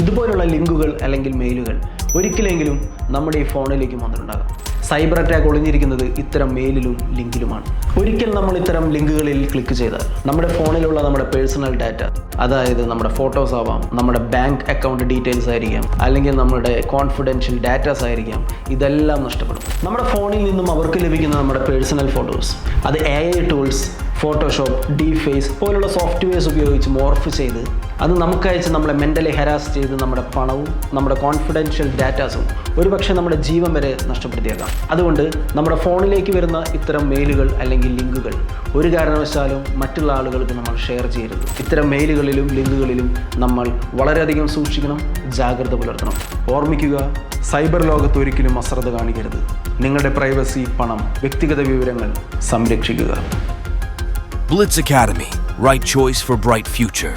ഇതുപോലുള്ള ലിങ്കുകൾ അല്ലെങ്കിൽ മെയിലുകൾ ഒരിക്കലെങ്കിലും നമ്മുടെ ഈ ഫോണിലേക്ക് വന്നിട്ടുണ്ടാകാം. സൈബർ അറ്റാക്ക് ഒളിഞ്ഞിരിക്കുന്നത് ഇത്തരം മെയിലിലും ലിങ്കിലുമാണ്. ഒരിക്കൽ നമ്മൾ ഇത്തരം ലിങ്കുകളിൽ ക്ലിക്ക് ചെയ്താൽ നമ്മുടെ ഫോണിലുള്ള നമ്മുടെ പേഴ്സണൽ ഡാറ്റ, അതായത് നമ്മുടെ ഫോട്ടോസ് ആവാം, നമ്മുടെ ബാങ്ക് അക്കൗണ്ട് ഡീറ്റെയിൽസ് ആയിരിക്കാം, അല്ലെങ്കിൽ നമ്മുടെ കോൺഫിഡൻഷ്യൽ ഡാറ്റാസ് ആയിരിക്കാം, ഇതെല്ലാം നഷ്ടപ്പെടും. നമ്മുടെ ഫോണിൽ നിന്നും അവർക്ക് ലഭിക്കുന്ന നമ്മുടെ പേഴ്സണൽ ഫോട്ടോസ് അത് AI ടൂൾസ്, ഫോട്ടോഷോപ്പ്, ഡീഫേസ് പോലുള്ള സോഫ്റ്റ്വെയർസ് ഉപയോഗിച്ച് മോർഫ് ചെയ്ത് അത് നമുക്കയച്ച് നമ്മളെ മെൻ്റലി ഹരാസ് ചെയ്ത് നമ്മുടെ പണവും നമ്മുടെ കോൺഫിഡൻഷ്യൽ ഡാറ്റാസും ഒരുപക്ഷെ നമ്മുടെ ജീവൻ വരെ നഷ്ടപ്പെടുത്തിയേക്കാം. അതുകൊണ്ട് നമ്മുടെ ഫോണിലേക്ക് വരുന്ന ഇത്തരം മെയിലുകൾ അല്ലെങ്കിൽ ലിങ്കുകൾ ഒരു കാരണവശാലും മറ്റുള്ള ആളുകൾക്ക് നമ്മൾ ഷെയർ ചെയ്യരുത്. ഇത്തരം മെയിലുകളിലും ലിങ്കുകളിലും നമ്മൾ വളരെയധികം സൂക്ഷിക്കണം, ജാഗ്രത പുലർത്തണം. ഓർമ്മിക്കുക, സൈബർ ലോകത്ത് ഒരിക്കലും അശ്രദ്ധ കാണിക്കരുത്. നിങ്ങളുടെ പ്രൈവസി, പണം, വ്യക്തിഗത വിവരങ്ങൾ സംരക്ഷിക്കുക. Blitz Academy, right choice for bright future.